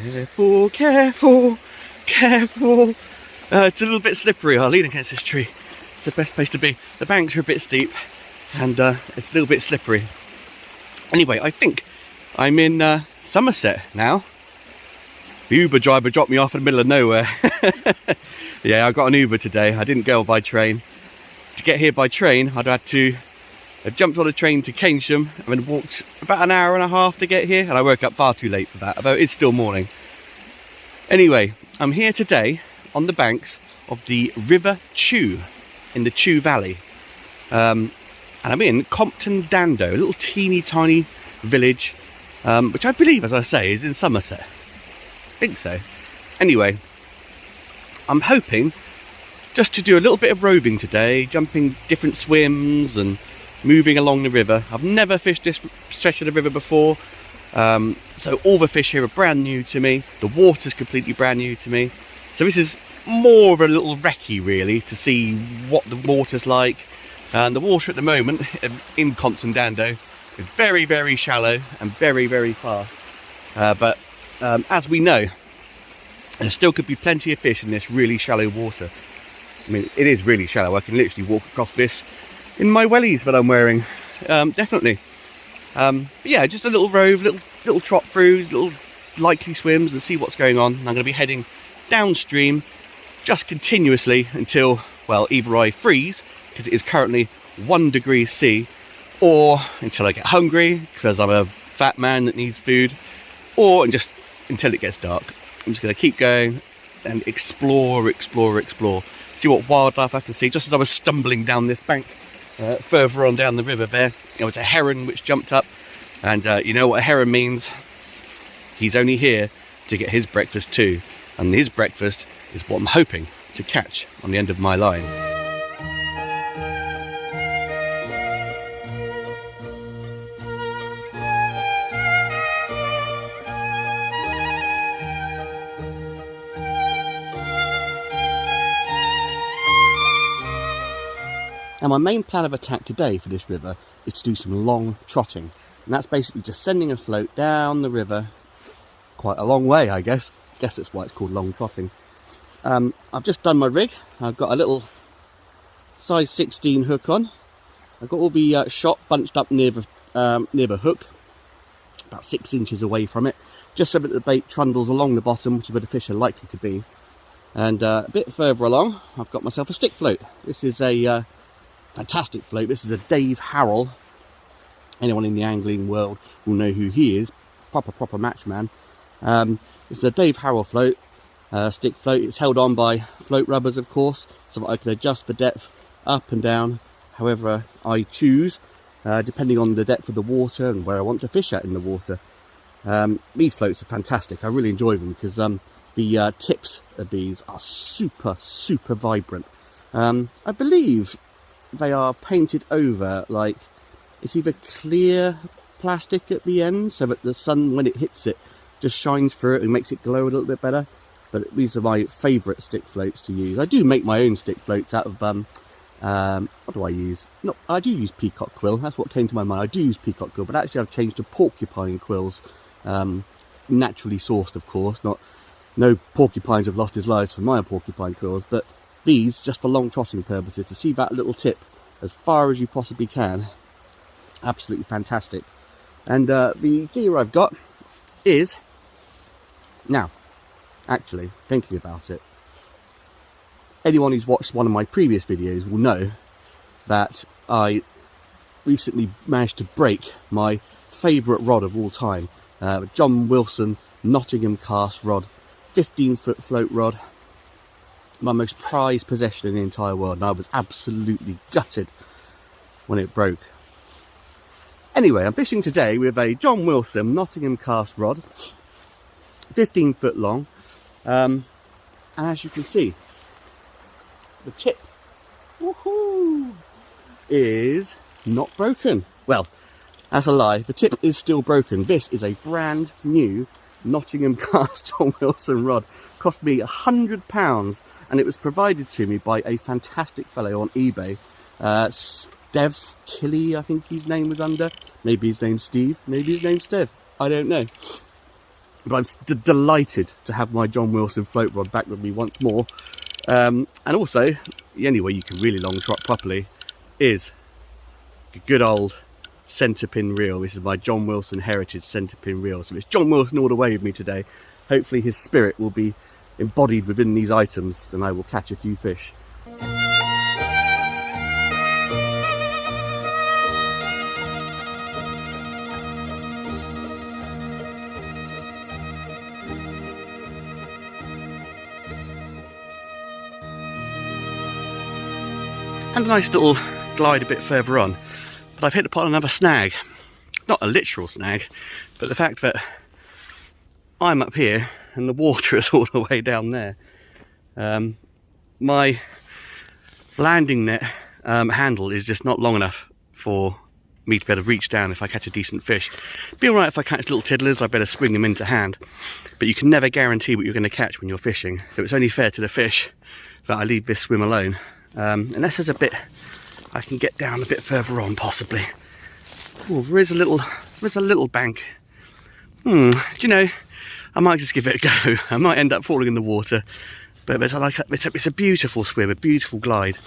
Careful, careful, careful. It's a little bit slippery. I'll lean against this tree. It's the best place to be. The banks are a bit steep and it's a little bit slippery. Anyway, I think I'm in Somerset now. The Uber driver dropped me off in the middle of nowhere. Yeah, I got an Uber today. I didn't go by train. To get here by train, I'd had to I jumped on a train to Keynsham and then walked about an hour and a half to get here, and I woke up far too late for that, although it's still morning. Anyway, I'm here today on the banks of the River Chew in the Chew Valley. And I'm in Compton Dando, a little teeny tiny village, which I believe, as I say, is in Somerset. I think so. Anyway, I'm hoping just to do a little bit of roving today, jumping different swims and moving along the river. I've never fished this stretch of the river before, so all the fish here are brand new to me. The water's completely brand new to me. So this is more of a little recce really, to see what the water's like. And the water at the moment in Compton Dando is very, very shallow and very, very fast. But as we know, there still could be plenty of fish in this really shallow water. I mean, it is really shallow. I can literally walk across this in my wellies that I'm wearing, definitely. But yeah, just a little rove, little trot through, little likely swims and see what's going on. I'm going to be heading downstream just continuously until, well, either I freeze, because it is currently 1 degree C, or until I get hungry, because I'm a fat man that needs food, or just until it gets dark. I'm just going to keep going and explore, see what wildlife I can see. Just as I was stumbling down this bank, further on down the river there, there was a heron which jumped up, and you know what a heron means? He's only here to get his breakfast too, and his breakfast is what I'm hoping to catch on the end of my line. Now my main plan of attack today for this river is to do some long trotting, and that's basically just sending a float down the river quite a long way, I guess that's why it's called long trotting. I've just done my rig. I've got a little size 16 hook on. I've got all the shot bunched up near the hook, about 6 inches away from it, just so that the bait trundles along the bottom, which is where the fish are likely to be. And a bit further along, I've got myself a stick float. This is a fantastic float. This is a Dave Harrell. Anyone in the angling world will know who he is. Proper match man. This is a Dave Harrell float, stick float. It's held on by float rubbers, of course, so that I can adjust the depth up and down however I choose, depending on the depth of the water and where I want to fish at in the water. These floats are fantastic. I really enjoy them because the tips of these are super vibrant. I believe they are painted over, like, it's either clear plastic at the end so that the sun, when it hits it, just shines through it and makes it glow a little bit better. But these are my favourite stick floats to use. I do make my own stick floats out of what do I use? No, I do use peacock quill. That's what came to my mind. I do use peacock quill, but actually I've changed to porcupine quills, naturally sourced, of course. No porcupines have lost his lives for my porcupine quills, but these, just for long trotting purposes, to see that little tip as far as you possibly can, absolutely fantastic. And the gear I've got is, now, actually, thinking about it, anyone who's watched one of my previous videos will know that I recently managed to break my favourite rod of all time, John Wilson Nottingham cast rod, 15-foot float rod, my most prized possession in the entire world, and I was absolutely gutted when it broke. Anyway, I'm fishing today with a John Wilson Nottingham cast rod, 15 foot long, and as you can see, the tip, woohoo, is not broken. Well, that's a lie, the tip is still broken. This is a brand new Nottingham cast John Wilson rod. Cost me £100, and it was provided to me by a fantastic fellow on eBay, Stev Killy, I think his name was under. Maybe his name's Steve, maybe his name's Stev, I don't know. But I'm delighted to have my John Wilson float rod back with me once more. And also, the only way you can really long trot properly is a good old centre pin reel. This is my John Wilson Heritage centre pin reel. So it's John Wilson all the way with me today. Hopefully his spirit will be embodied within these items and I will catch a few fish. And a nice little glide a bit further on, but I've hit upon another snag. Not a literal snag, but the fact that I'm up here and the water is all the way down there. My landing net handle is just not long enough for me to be able to reach down if I catch a decent fish. It'd be alright if I catch little tiddlers, I better swing them into hand, but you can never guarantee what you're going to catch when you're fishing, so it's only fair to the fish that I leave this swim alone. Unless there's a bit I can get down a bit further on, possibly. Oh, there is a little bank. Do you know, I might just give it a go. I might end up falling in the water, but it's a beautiful swim, a beautiful glide,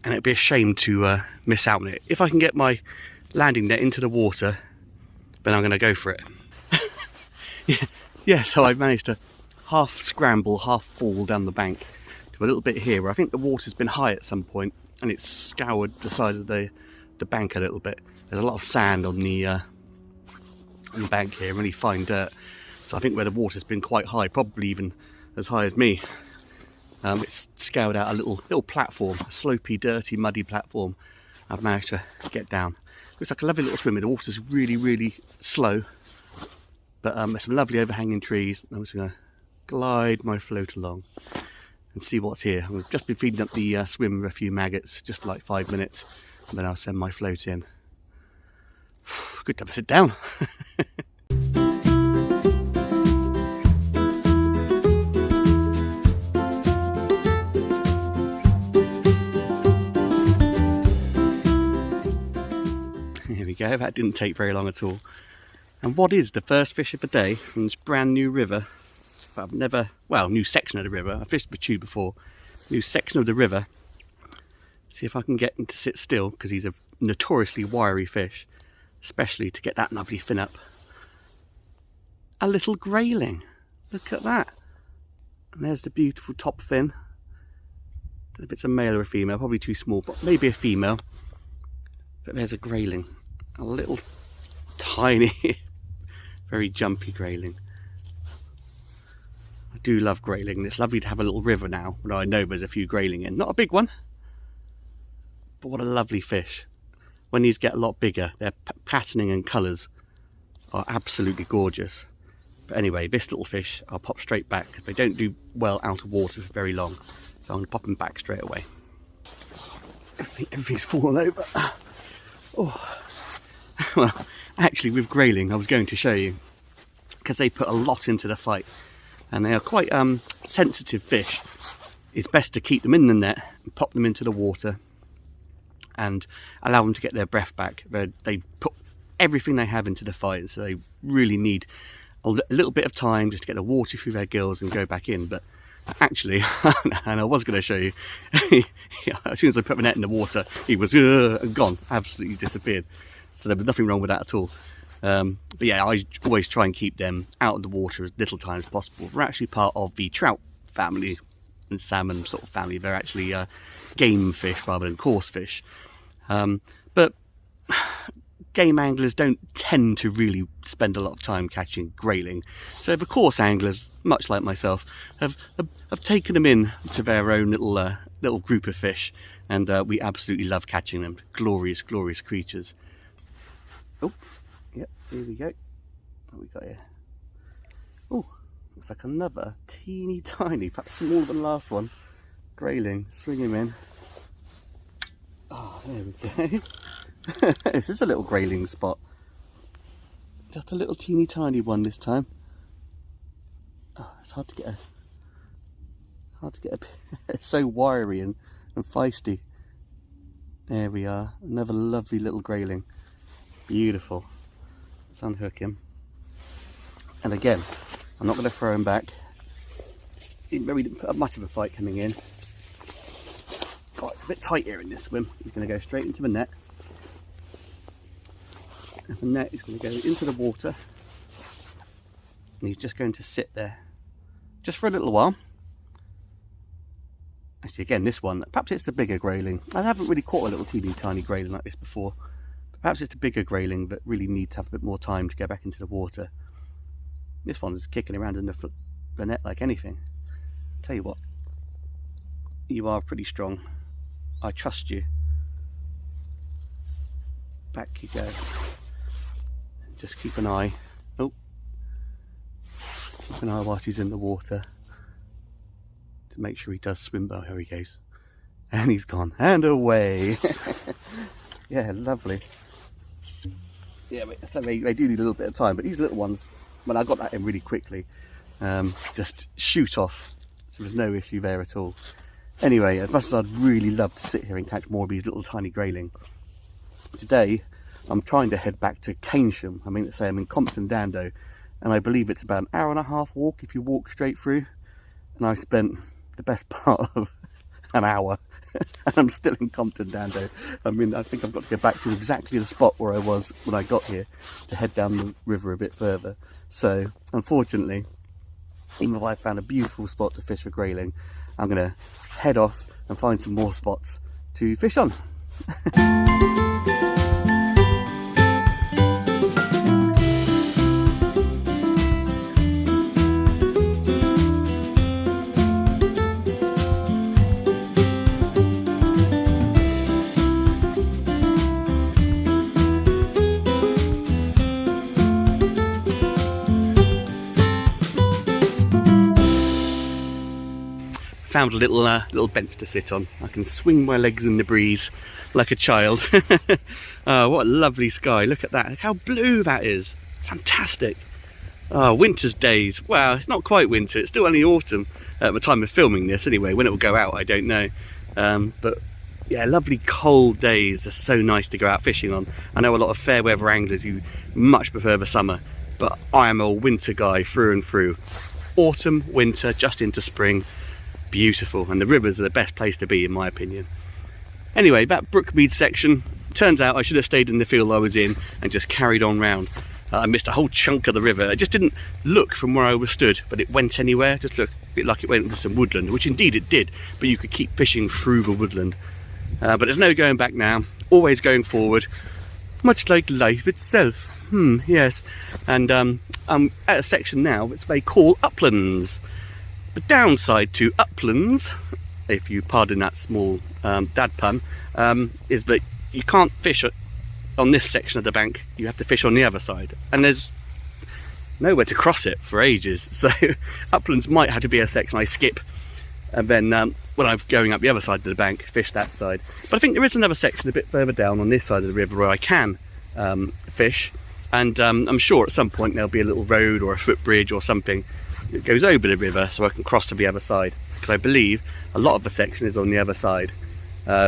and it'd be a shame to miss out on it. If I can get my landing net into the water, then I'm going to go for it. Yeah, so I've managed to half scramble, half fall down the bank to a little bit here where I think the water's been high at some point and it's scoured the side of the bank a little bit. There's a lot of sand on the bank here, really fine dirt. So I think where the water's been quite high, probably even as high as me, it's scoured out a little platform, a slopey, dirty, muddy platform. I've managed to get down. Looks like a lovely little swim. The water's really, really slow, but there's some lovely overhanging trees. I'm just going to glide my float along and see what's here. I've just been feeding up the swim with a few maggots, just for like 5 minutes, and then I'll send my float in. Good time to sit down. Here we go, that didn't take very long at all. And what is the first fish of the day from this brand new river? I've never, well, new section of the river. I fished with you before. New section of the river. See if I can get him to sit still, because he's a notoriously wiry fish, especially to get that lovely fin up. A little grayling. Look at that. And there's the beautiful top fin. Don't know if it's a male or a female, probably too small, but maybe a female. But there's a grayling. A little tiny, very jumpy grayling. I do love grayling. It's lovely to have a little river now where I know there's a few grayling in. Not a big one, but what a lovely fish. When these get a lot bigger, their patterning and colours are absolutely gorgeous. But anyway, this little fish I'll pop straight back. They don't do well out of water for very long, so I'm going to pop them back straight away. Everything's fallen over. Oh. Well, actually with grayling I was going to show you, because they put a lot into the fight and they are quite sensitive fish. It's best to keep them in the net and pop them into the water and allow them to get their breath back. They put everything they have into the fight, so they really need a little bit of time just to get the water through their gills and go back in. But actually, and I was going to show you, as soon as I put my net in the water, he was gone, absolutely disappeared. So there was nothing wrong with that at all. But yeah, I always try and keep them out of the water as little time as possible. They're actually part of the trout family and salmon sort of family. They're actually game fish rather than coarse fish. But game anglers don't tend to really spend a lot of time catching grayling. So the coarse anglers, much like myself, have taken them in to their own little group of fish, and we absolutely love catching them. Glorious, glorious creatures. Oh, yep, here we go. What we got here? Oh, looks like another teeny tiny, perhaps smaller than the last one, grayling. Swing him in. Oh, there we go. This is a little grayling spot. Just a little teeny tiny one this time. Oh, it's hard to get a it's so wiry and feisty. There we are, another lovely little grayling. Beautiful. Let's unhook him. And again, I'm not going to throw him back. Even though we didn't put up much of a fight coming in. God, it's a bit tight here in this swim. He's going to go straight into the net. And the net is going to go into the water. And he's just going to sit there just for a little while. Actually, again, this one, perhaps it's the bigger grayling. I haven't really caught a little teeny tiny grayling like this before. But perhaps it's the bigger grayling that really needs to have a bit more time to go back into the water. This one's kicking around in the net like anything. Tell you what, you are pretty strong. I trust you. Back you go. Just keep an eye. Oh, keep an eye whilst he's in the water to make sure he does swim. Oh, here he goes, and he's gone and away. Yeah, lovely. Yeah, so they do need a little bit of time, but these little ones, when I got that in really quickly, just shoot off. So there's no issue there at all. Anyway, as much as I'd really love to sit here and catch more of these little tiny grayling, today I'm trying to head back to Keynsham. I mean to say I'm in Compton Dando, and I believe it's about an hour and a half walk if you walk straight through. And I spent the best part of an hour and I'm still in Compton Dando. I mean, I think I've got to go back to exactly the spot where I was when I got here to head down the river a bit further. So unfortunately, even though I found a beautiful spot to fish for grayling, I'm going to head off and find some more spots to fish on. Found a little bench to sit on. I can swing my legs in the breeze like a child. Oh, what a lovely sky. Look at that. Look how blue that is. Fantastic. Oh, winter's days. Wow, it's not quite winter. It's still only autumn at the time of filming this anyway. When it will go out, I don't know. But yeah, lovely cold days are so nice to go out fishing on. I know a lot of fair weather anglers who much prefer the summer, but I am a winter guy through and through. Autumn, winter, just into spring. Beautiful, and the rivers are the best place to be in my opinion. Anyway, that Brookmead section, turns out I should have stayed in the field I was in and just carried on round. I missed a whole chunk of the river. It just didn't look from where I was stood, but it went anywhere. Just looked a bit like it went into some woodland, which indeed it did, but you could keep fishing through the woodland. But there's no going back now, always going forward, much like life itself. Yes, and I'm at a section now which they call uplands. The downside to uplands, if you pardon that small dad pun, is that you can't fish on this section of the bank. You have to fish on the other side, and there's nowhere to cross it for ages. So uplands might have to be a section I skip, and then when I'm going up the other side of the bank, fish that side. But I think there is another section a bit further down on this side of the river where I can fish, and I'm sure at some point there'll be a little road or a footbridge or something that goes over the river so I can cross to the other side, because I believe a lot of the section is on the other side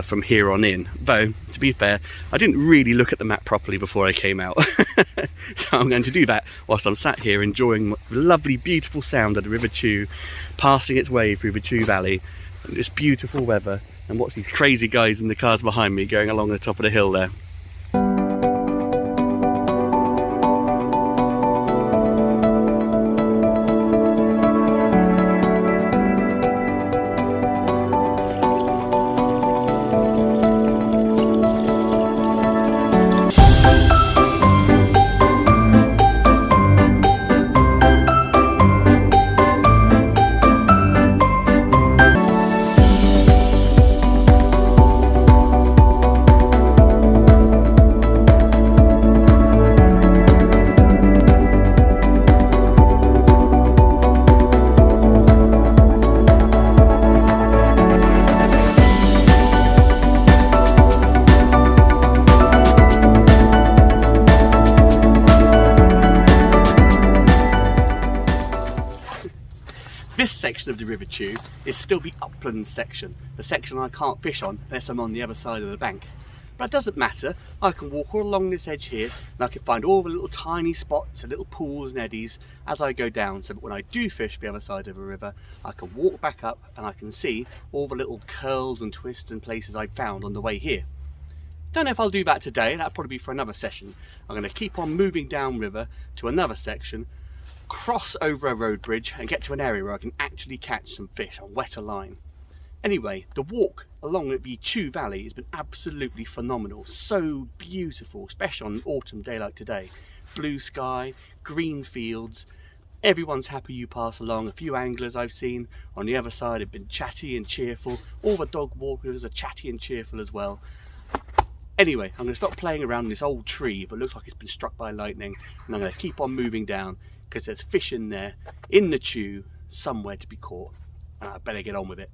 from here on in. Though, to be fair, I didn't really look at the map properly before I came out. So I'm going to do that whilst I'm sat here enjoying the lovely beautiful sound of the River Chew passing its way through the Chew Valley, and this beautiful weather, and watch these crazy guys in the cars behind me going along the top of the hill there. This section of the River Chew is still the upland section, the section I can't fish on unless I'm on the other side of the bank. But it doesn't matter, I can walk all along this edge here and I can find all the little tiny spots and little pools and eddies as I go down, so that when I do fish the other side of a river, I can walk back up and I can see all the little curls and twists and places I found on the way here. Don't know if I'll do that today, that'll probably be for another session. I'm going to keep on moving down river to another section, cross over a road bridge and get to an area where I can actually catch some fish on wetter line. Anyway, the walk along the Chew Valley has been absolutely phenomenal. So beautiful, especially on an autumn day like today. Blue sky, green fields, everyone's happy you pass along. A few anglers I've seen on the other side have been chatty and cheerful. All the dog walkers are chatty and cheerful as well. Anyway, I'm going to stop playing around this old tree, but it looks like it's been struck by lightning, and I'm going to keep on moving down because there's fish in there, in the chew, somewhere to be caught, and I better get on with it.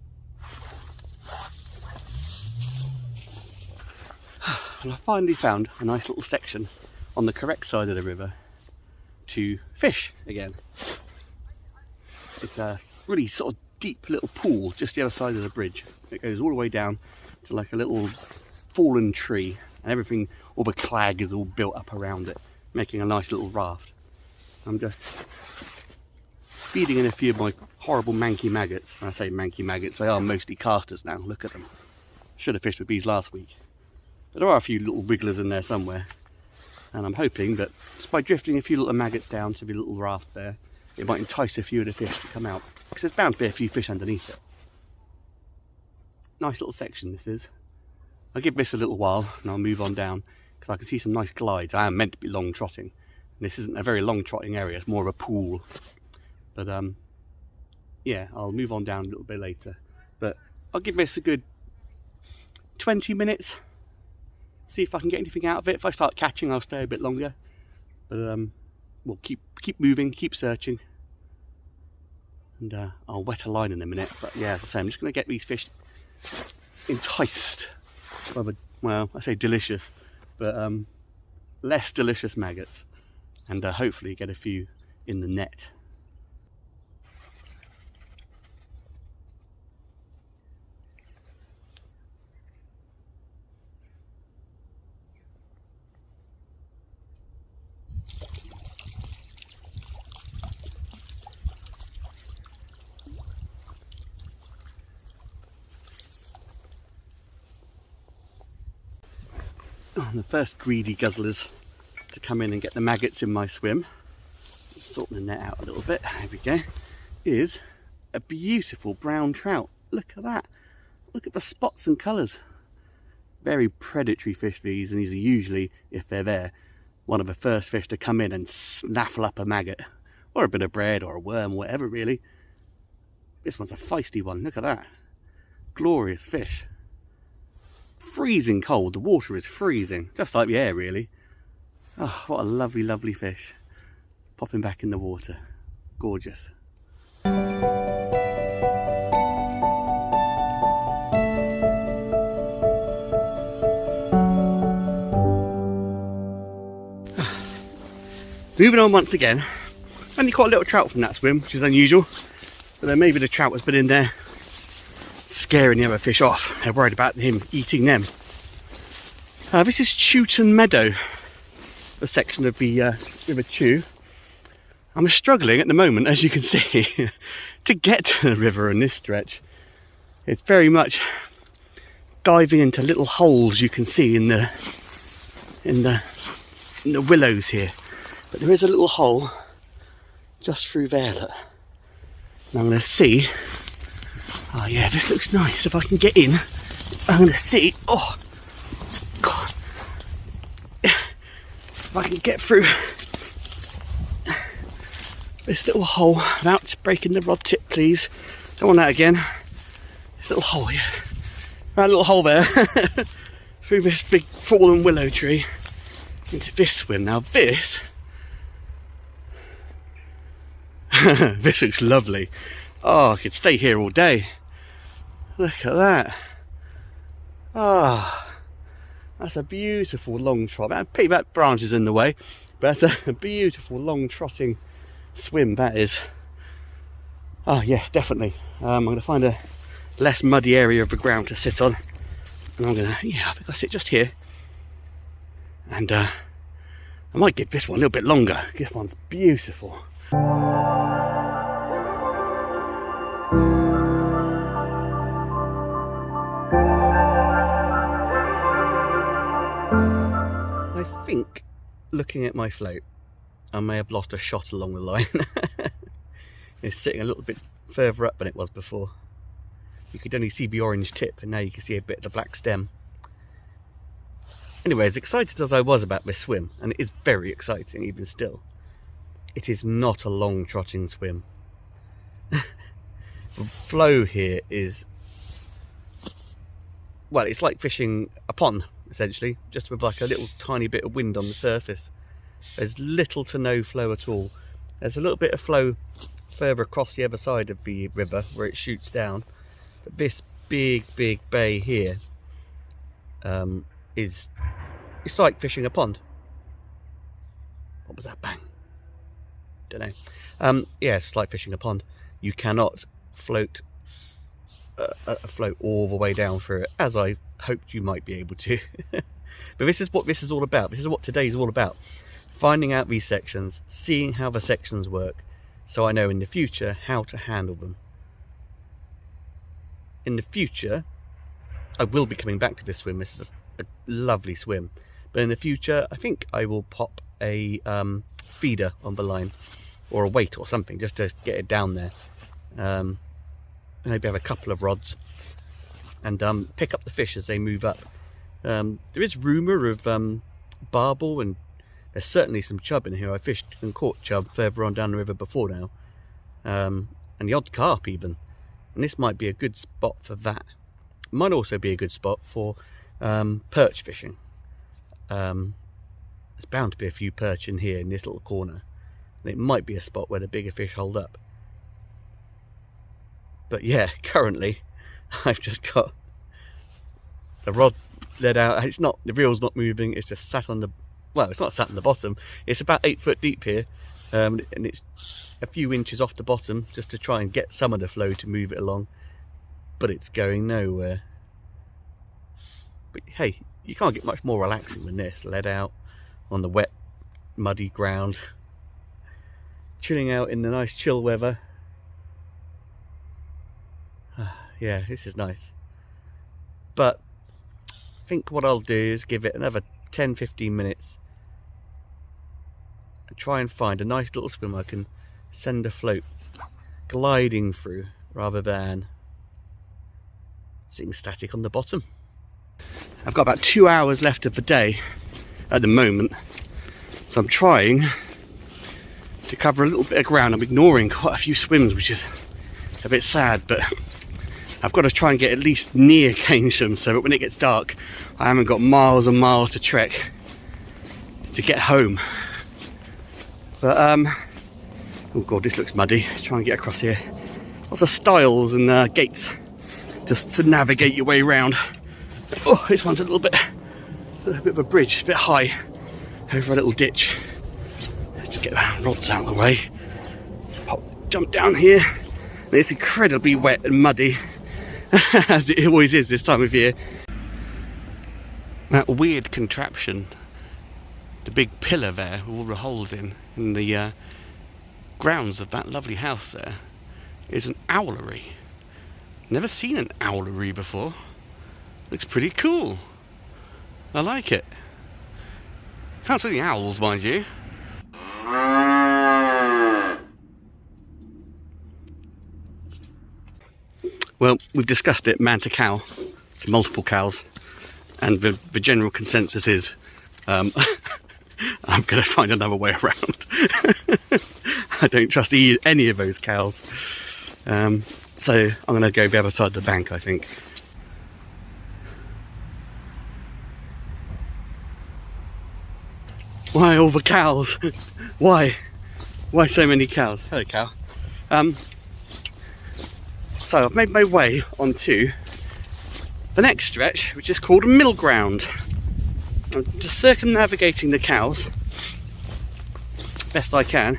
And I finally found a nice little section on the correct side of the river to fish again. It's a really sort of deep little pool just the other side of the bridge. It goes all the way down to like a little fallen tree, and everything, all the clag is all built up around it, making a nice little raft. I'm just feeding in a few of my horrible manky maggots. And I say manky maggots, they are mostly casters now, look at them. Should have fished with these last week. But there are a few little wigglers in there somewhere, and I'm hoping that just by drifting a few little maggots down to the little raft there, it might entice a few of the fish to come out, because there's bound to be a few fish underneath it. Nice little section this is. I'll give this a little while and I'll move on down, because I can see some nice glides. I am meant to be long trotting, and this isn't a very long trotting area, it's more of a pool. But yeah, I'll move on down a little bit later, but I'll give this a good 20 minutes, see if I can get anything out of it. If I start catching, I'll stay a bit longer, but we'll keep moving, keep searching, and I'll wet a line in a minute. But yeah, as I say, I'm just going to get these fish enticed by the, well, I say delicious, but less delicious maggots, and hopefully get a few in the net. The first greedy guzzlers to come in and get the maggots in my swim, sort the net out a little bit, there we go, is a beautiful brown trout. Look at that, look at the spots and colours. Very predatory fish these, and these are usually, if they're there, one of the first fish to come in and snaffle up a maggot, or a bit of bread or a worm, whatever really. This one's a feisty one, look at that, glorious fish. Freezing cold, the water is freezing, just like the air really. Oh, what a lovely, lovely fish. Popping back in the water, gorgeous. Moving on once again. Only caught a little trout from that swim, which is unusual, but then maybe the trout has been in there scaring the other fish off. They're worried about him eating them. This is Chewton Meadow, a section of the River Chew. I'm struggling at the moment, as you can see, to get to the river in this stretch. It's very much diving into little holes you can see in the willows here. But there is a little hole just through there, look. And I'm going to see. Oh yeah, this looks nice. If I can get in, I'm going to see. Oh, God. If I can get through this little hole without breaking the rod tip, please. Don't want that again. This little hole here. That little hole there. Through this big fallen willow tree into this swim. Now this this looks lovely. Oh, I could stay here all day. Look at that. Ah, that's a beautiful long trot. That branch is in the way, but that's a beautiful long trotting swim that is. Oh yes, definitely. I'm going to find a less muddy area of the ground to sit on, and I'm going to, yeah, I think I'll sit just here And I might give this one a little bit longer. This one's beautiful. I think, looking at my float, I may have lost a shot along the line. It's sitting a little bit further up than it was before. You could only see the orange tip, and now you can see a bit of the black stem. Anyway, as excited as I was about this swim, and it is very exciting even still, it is not a long trotting swim. The flow here is, well, it's like fishing a pond, essentially, just with like a little tiny bit of wind on the surface. There's little to no flow at all. There's a little bit of flow further across the other side of the river where it shoots down, but this big bay here it's like fishing a pond. What was that bang? Don't know. Yeah, it's like fishing a pond. You cannot float a float all the way down through it, as I hoped you might be able to. But this is what this is all about. This is what today is all about. Finding out these sections, seeing how the sections work, so I know in the future how to handle them. In the future, I will be coming back to this swim. This is a lovely swim. But in the future, I think I will pop a feeder on the line, or a weight or something, just to get it down there. Maybe have a couple of rods, and pick up the fish as they move up. There is rumour of barbel, and there's certainly some chub in here. I fished and caught chub further on down the river before now, and the odd carp even. And this might be a good spot for that. It might also be a good spot for perch fishing. There's bound to be a few perch in here in this little corner, and it might be a spot where the bigger fish hold up. But yeah, currently I've just got the rod let out. It's not, the reel's not moving, it's just sat on the, well, it's not sat on the bottom, it's about 8 foot deep here, and it's a few inches off the bottom just to try and get some of the flow to move it along, but it's going nowhere. But hey, you can't get much more relaxing than this, let out on the wet muddy ground, chilling out in the nice chill weather. Yeah, this is nice. But I think what I'll do is give it another 10-15 minutes and try and find a nice little swim I can send a float gliding through, rather than sitting static on the bottom. I've got about 2 hours left of the day at the moment, so I'm trying to cover a little bit of ground. I'm ignoring quite a few swims, which is a bit sad, but I've got to try and get at least near Keynsham, so that when it gets dark I haven't got miles and miles to trek to get home. But oh god, this looks muddy. Try and get across here. Lots of stiles and gates just to navigate your way around. Oh, this one's a bit of a bridge, a bit high over a little ditch. Let's get our rods out of the way. Jump down here. It's incredibly wet and muddy, as it always is this time of year. That weird contraption, the big pillar there with all the holes in the grounds of that lovely house there, is an owlery. Never seen an owlery before. Looks pretty cool. I like it. Can't see the owls, mind you. Well, we've discussed it man to cow, multiple cows, and the general consensus is I'm going to find another way around. I don't trust any of those cows, so I'm going to go the other side of the bank, I think. Why all the cows? Why so many cows? Hello, cow. So I've made my way onto the next stretch, which is called middle ground. I'm just circumnavigating the cows best I can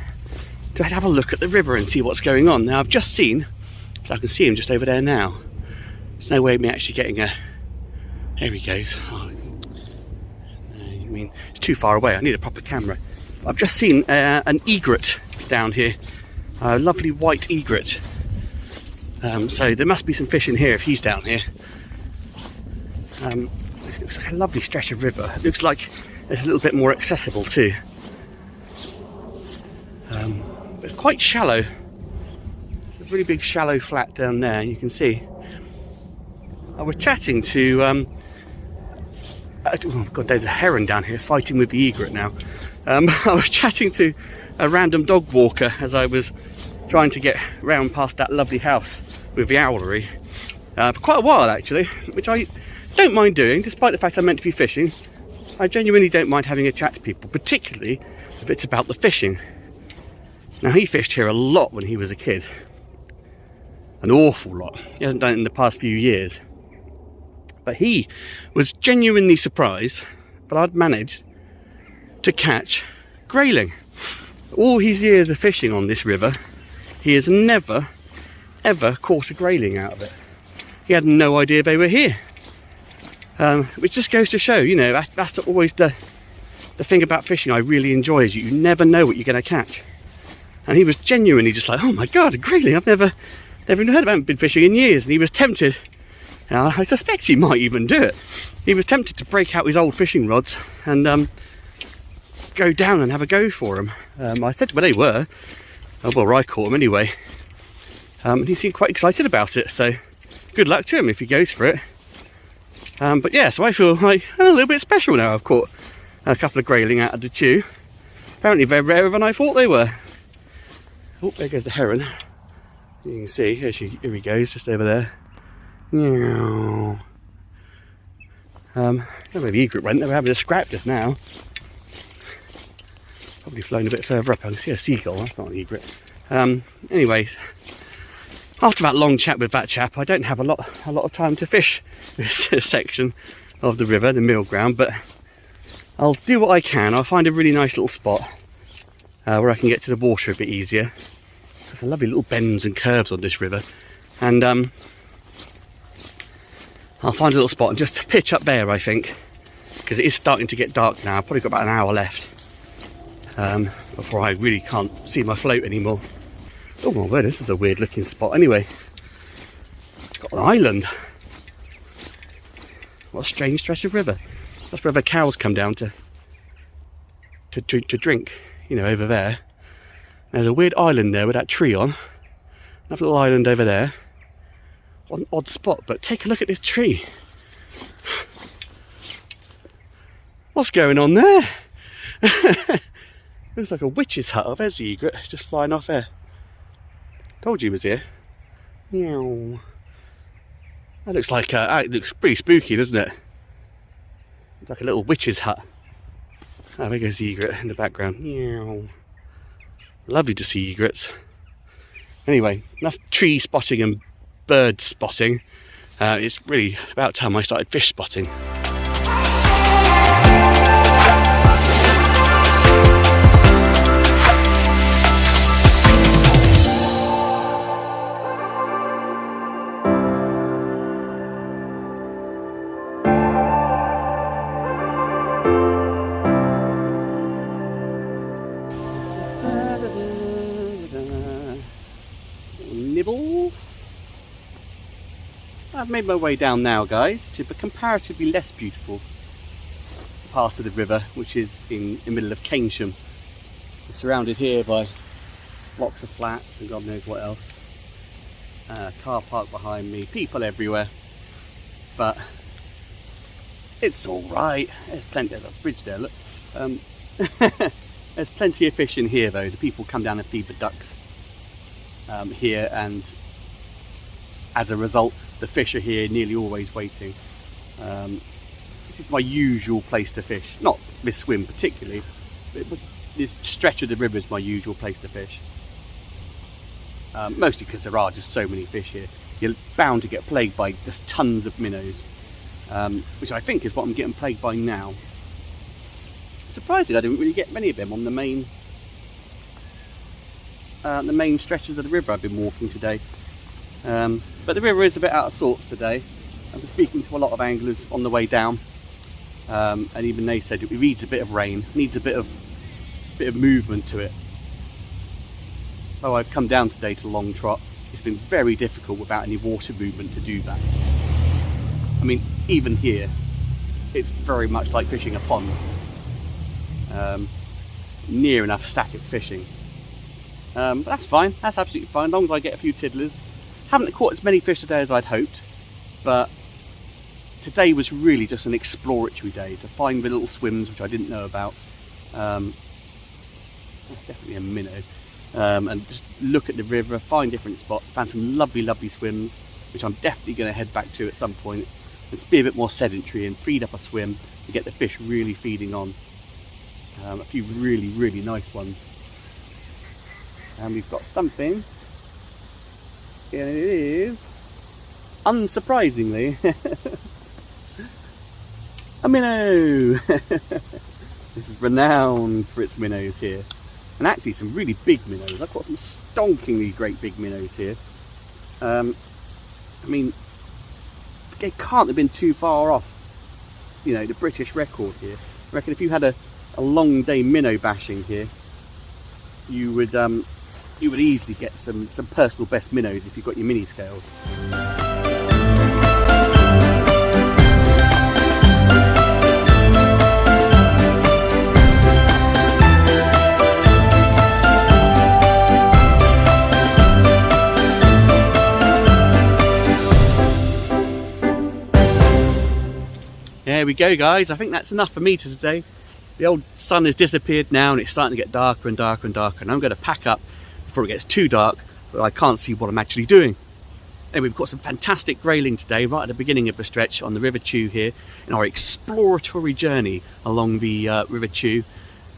to have a look at the river and see what's going on. Now I've just seen, so I can see him just over there now. There's no way of me actually getting a, there he goes. Oh, no, mean, it's too far away. I need a proper camera. I've just seen an egret down here, a lovely white egret. So there must be some fish in here if he's down here. It looks like a lovely stretch of river. It looks like it's a little bit more accessible too. But it's quite shallow. There's a really big shallow flat down there, you can see. I was chatting to oh god, there's a heron down here fighting with the egret now. I was chatting to a random dog walker as I was trying to get round past that lovely house with the owlery for quite a while actually, which I don't mind doing, despite the fact I'm meant to be fishing. I genuinely don't mind having a chat to people, particularly if it's about the fishing. Now, he fished here a lot when he was a kid, an awful lot. He hasn't done it in the past few years, but he was genuinely surprised that I'd managed to catch grayling. All his years of fishing on this river, he has never ever caught a grayling out of it. He had no idea they were here, which just goes to show, you know, that's always the thing about fishing I really enjoy, is you never know what you're going to catch. And he was genuinely just like, oh my god, a grayling, I've never even heard about him, been fishing in years. And he was tempted, and I suspect he might even do it, he was tempted to break out his old fishing rods and go down and have a go for them. I said where they were, well, I caught them anyway, and he seemed quite excited about it, so good luck to him if he goes for it. But yeah, so I feel like a little bit special now. I've caught a couple of grayling out of the chew. Apparently they're rarer than I thought they were. Oh, there goes the heron. You can see, here he goes, just over there. Meow. I don't know where the egret went. They were having a scrap just now. Probably flown a bit further up. I can see a seagull. That's not an egret. Anyway, after that long chat with that chap, I don't have a lot of time to fish this section of the river, the mill ground, but I'll do what I can. I'll find a really nice little spot where I can get to the water a bit easier. There's some lovely little bends and curves on this river, and I'll find a little spot and just pitch up there, I think, because it is starting to get dark now. I've probably got about an hour left before I really can't see my float anymore. Oh my word, this is a weird looking spot. Anyway, it's got an island. What a strange stretch of river. That's where the cows come down to drink, you know, over there. There's a weird island there with that tree on. Another little island over there. What an odd spot, but take a look at this tree. What's going on there? Looks like a witch's hut. Oh, there's the egret, it's just flying off there. Told you he was here. Meow. That looks like it looks pretty spooky, doesn't it? It's like a little witch's hut. Oh, there goes the egret in the background. Meow. Lovely to see egrets. Anyway, enough tree spotting and bird spotting. It's really about time I started fish spotting. Nibble. I've made my way down now, guys, to the comparatively less beautiful part of the river, which is in the middle of Keynsham. It's surrounded here by blocks of flats and God knows what else. Car park behind me, people everywhere, but it's all right. There's plenty of a bridge there. Look, there's plenty of fish in here though. The people come down and feed the ducks here, and as a result the fish are here nearly always waiting. This is my usual place to fish, not this swim particularly, but this stretch of the river is my usual place to fish, mostly because there are just so many fish here. You're bound to get plagued by just tons of minnows, which I think is what I'm getting plagued by now. Surprisingly, I didn't really get many of them on the main stretches of the river I've been walking today. But the river is a bit out of sorts today. I've been speaking to a lot of anglers on the way down, and even they said it needs a bit of rain, needs a bit of movement to it. So I've come down today to long trot. It's been very difficult without any water movement to do that. I mean, even here, it's very much like fishing a pond. Near enough static fishing. But that's fine, that's absolutely fine, as long as I get a few tiddlers. Haven't caught as many fish today as I'd hoped, but today was really just an exploratory day to find the little swims which I didn't know about. That's definitely a minnow. And just look at the river, find different spots. Found some lovely, lovely swims, which I'm definitely going to head back to at some point. Let's be a bit more sedentary and feed up a swim to get the fish really feeding on. A few really, really nice ones. And we've got something, and it is, unsurprisingly, a minnow. This is renowned for its minnows here. And actually some really big minnows. I've got some stonkingly great big minnows here. I mean, it can't have been too far off, you know, the British record here. I reckon if you had a long day minnow bashing here, you would easily get some personal best minnows if you've got your mini scales. There we go, guys. I think that's enough for me today. The old sun has disappeared now and it's starting to get darker and darker and darker, and I'm going to pack up before it gets too dark, but I can't see what I'm actually doing. Anyway, we've got some fantastic grayling today, right at the beginning of the stretch on the River Chew here, in our exploratory journey along the River Chew.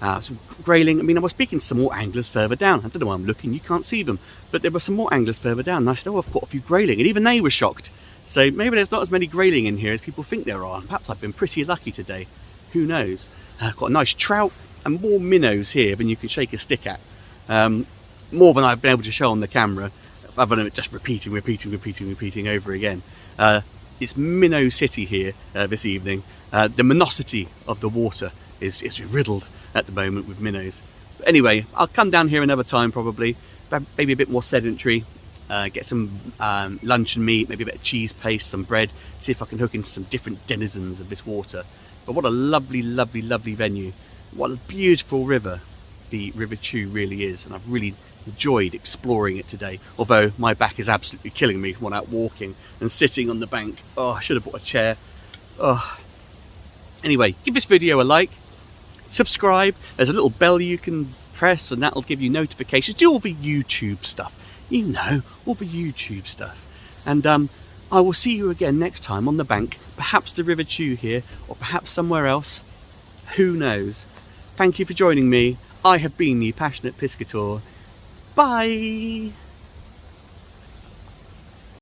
Some grayling. I mean, I was speaking to some more anglers further down. I don't know why I'm looking, you can't see them, but there were some more anglers further down, and I said, oh, I've caught a few grayling, and even they were shocked. So maybe there's not as many grayling in here as people think there are. Perhaps I've been pretty lucky today, who knows. I've got a nice trout and more minnows here than you can shake a stick at. More than I've been able to show on the camera, other than it just repeating over again. It's Minnow City here this evening. The monosity of the water is riddled at the moment with minnows. But anyway, I'll come down here another time probably, maybe a bit more sedentary, get some luncheon meat, maybe a bit of cheese paste, some bread, see if I can hook into some different denizens of this water. But what a lovely, lovely, lovely venue. What a beautiful river the River Chew really is, and I've really enjoyed exploring it today, although my back is absolutely killing me when out walking and sitting on the bank. Oh, I should have bought a chair. Oh. Anyway, give this video a like, subscribe, there's a little bell you can press and that'll give you notifications. Do all the YouTube stuff, you know, all the YouTube stuff. And I will see you again next time on the bank, perhaps the River Chew here, or perhaps somewhere else, who knows. Thank you for joining me. I have been the Passionate Piscator. Bye!